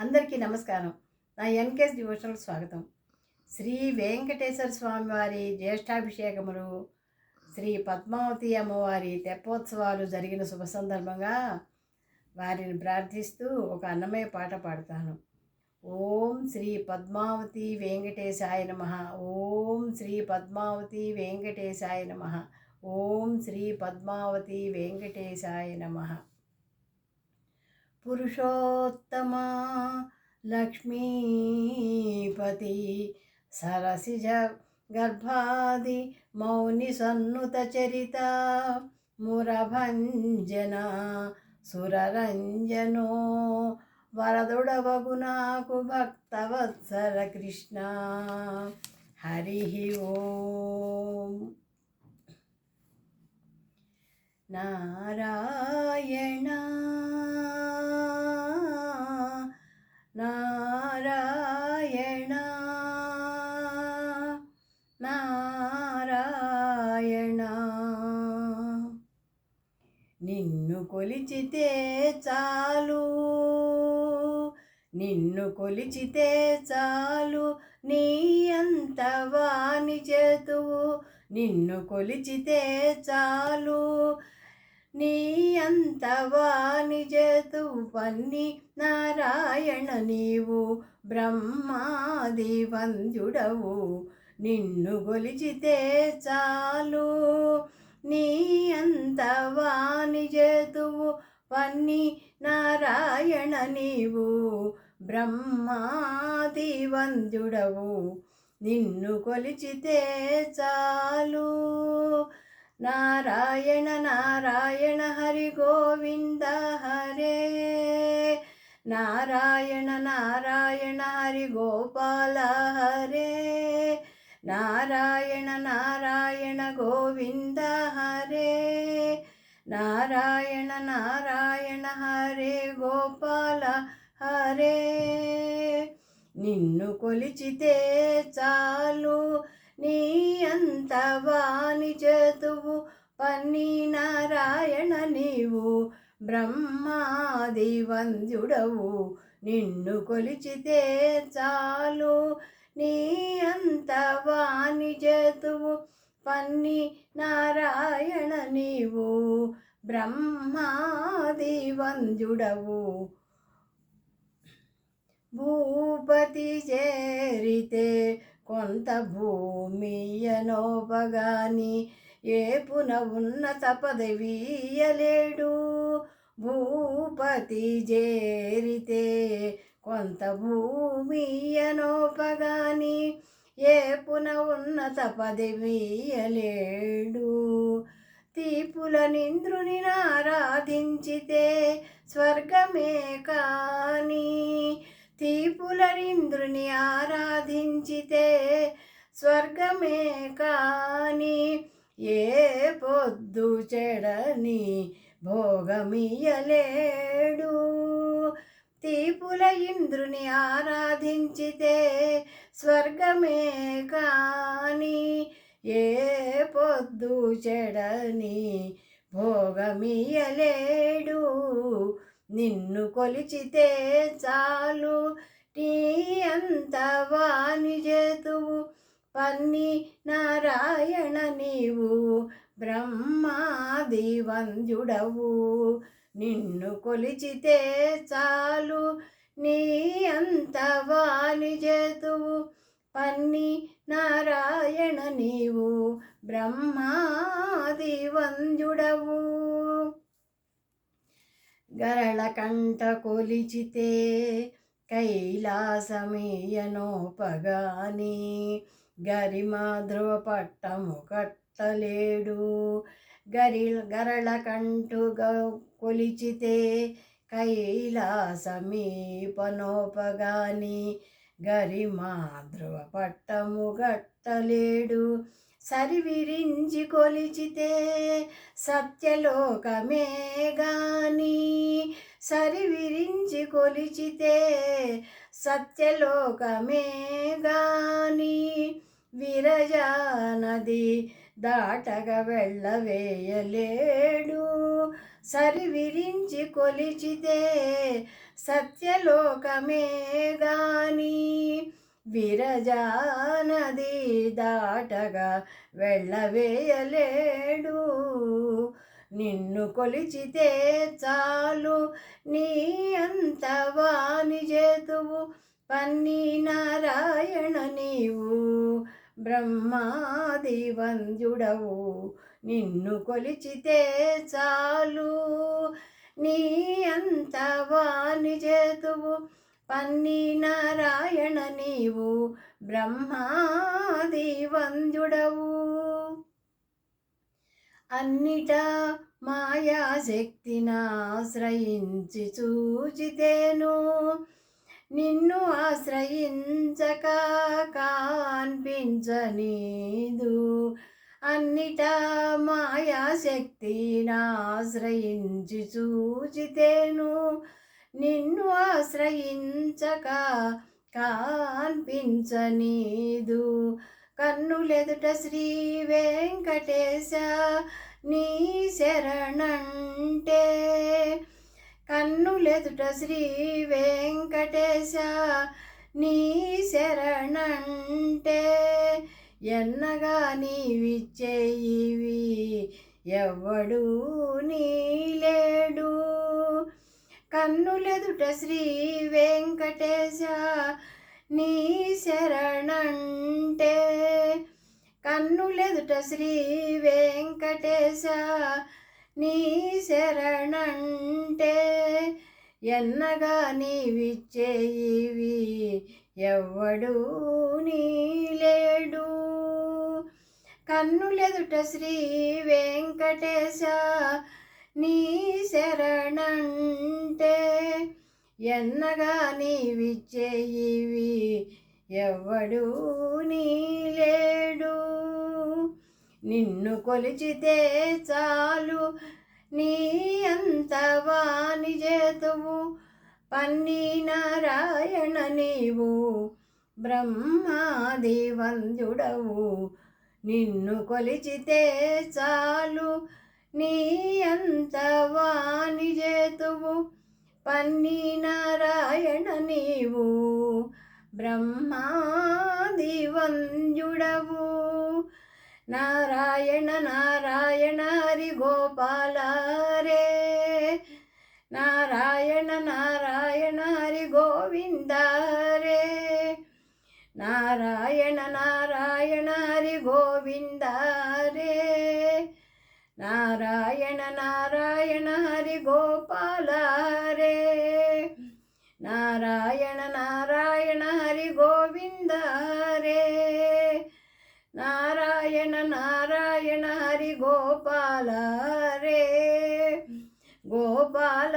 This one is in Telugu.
అందరికీ నమస్కారం. నా ఎన్‌కేఎస్ డివోషనల్‌కి స్వాగతం. శ్రీ వెంకటేశ్వర స్వామి వారి జ్యేష్ఠాభిషేకములు, శ్రీ పద్మావతి అమ్మవారి తెప్పోత్సవాలు జరిగిన శుభ సందర్భంగా వారిని ప్రార్థిస్తూ ఒక అన్నమయ్య పాట పాడతాను. ఓం శ్రీ పద్మావతి వెంకటేశాయ నమః. ఓం శ్రీ పద్మావతి వెంకటేశాయ నమః. ఓం శ్రీ పద్మావతి వెంకటేశాయ నమః. పురుషోత్తమా లక్ష్మీపతి సరసిజ గర్భాది మౌని సన్నుత చరిత మురభంజన సురరంజనో వరదుడవగు నాకు భక్తవత్సల కృష్ణ. హరి ఓం. నారాయణ నారాయణ నారాయణ, నిన్ను కొలిచితే చాలు, నిన్ను కొలిచితే చాలు, నీ అంత వాని చేతువు. నిన్ను కొలిచితే చాలు, నీ అంత వాని చేతువు. పన్ని నారాయణ నీవు బ్రహ్మాది వంద్యుడవు. నిన్ను కొలిచితే చాలు, నీ అంత వాని చేతువు. పన్ని నారాయణ నీవు బ్రహ్మాది వంద్యుడవు. నిన్ను కొలిచితే చాలు. నారాయణ నారాయణ హరి గోవింద హరే. నారాయణ నారాయణ హరి గోపాల హరే. నారాయణ నారాయణ గోవింద హరే. నారాయణ నారాయణ హరే గోపాల హరే. నిన్ను కొలిచితే చాలు, నీ అంత వాని చేతువు. పన్ని నారాయణ నీవు బ్రహ్మాది వంద్యుడవు. నిన్ను కొలిచితే చాలు, నీ అంత వాని చేతువు. పన్ని నారాయణ నీవు బ్రహ్మాది వంద్యుడవు. భూపతి చేరితే కొంత భూమియనోపగాని ఏపున ఉన్నత పదవీయలేడు. భూపతి చేరితే కొంత భూమియనోపగాని ఏపున ఉన్నత పదవీయలేడు. తీపుల నింద్రుని ఆరాధించితే స్వర్గమే కాని, తీపులరింద్రుని ఆరాధించితే స్వర్గమే కాని, ఏ పొద్దు చెడని భోగమియలేడు. తీపుల ఇంద్రుని ఆరాధించితే స్వర్గమే కాని, ఏ పొద్దు చెడని భోగమియలేడు. నిన్ను కొలిచితే చాలు, నీ అంత వాని చేతువు. పన్ని నారాయణ నీవు బ్రహ్మాది వంద్యుడవు. నిన్ను కొలిచితే చాలు, నీ అంత వాని చేతువు. పన్ని నారాయణ నీవు బ్రహ్మాది వంద్యుడవు. గరళ కంట కొలిచితే కైలాసమీయనోపగాని, గరిమా ధ్రువ పట్టము కట్టలేడు. గరళ కంటు కొలిచితే కైలాసమీపనోపగాని, గరిమా ధ్రువ పట్టము కట్టలేడు. సరివిరించి కొలిచితే సత్యలోకమే గాని, సరివిరించి కొలిచితే సత్యలోకమే గాని, విరజా నది దాటగా వెళ్ళవేయలేడు. సరి విరించి కొలిచితే సత్యలోకమే గాని విరజా నది దాటగా వెళ్ళవేయలేడు. నిన్ను కొలిచితే చాలు నీ అంత వాని చేతువు పన్ని నారాయణ నీవు బ్రహ్మాది వంద్యుడవు. నిన్ను కొలిచితే చాలు నీ అంత వాని చేతువు పన్ని నారాయణ నీవు బ్రహ్మాది వంద్యుడవు. అన్నిటా మాయాశక్తినాశ్రయించి చూచితేను నిన్ను ఆశ్రయించక కాన్పించనీదు. అన్నిటా మాయాశక్తినాశ్రయించి చూచితేను నిన్ను ఆశ్రయించక కాన్పించనీదు. కన్నులెదుట శ్రీ వెంకటేశ నీ శరణంటే కన్నులెదుట శ్రీ వెంకటేశ నీ శరణంటే ఎన్నగా నీవిచ్చేయివి ఎవ్వడు నీలేడు. కన్నులెదుట శ్రీ వెంకటేశ నీ శరణంటే కన్నులెదుట శ్రీ వెంకటేశ నీ శరణంటే ఎన్నగా నీవిచ్చేయివి ఎవ్వడు నీలేడు. కన్నులెదుట శ్రీ వెంకటేశ నీ శరణంటే ఎన్నగా నీవిచ్చేయివి ఎవ్వడు నీలేడు. నిన్ను కొలిచితే చాలు నీ అంత వాని చేతువు పన్ని నారాయణ నీవు బ్రహ్మాది వంద్యుడవు. నిన్ను కొలిచితే చాలు నీ అంత వాని చేతువు పన్ని నారాయణ నీవు బ్రహ్మాది వంద్యుడవు. నారాయణ నారాయణ హరి గోపాల రే నారాయణ నారాయణ హరి గోవింద రే నారాయణ నారాయణ హరి గోవింద రే నారాయణ నారాయణ హరి గోపాల రే నారాయణ నారాయణ హరి గోవింద రే నారాయణ నారాయణ హరి గోపాల రే గోపాల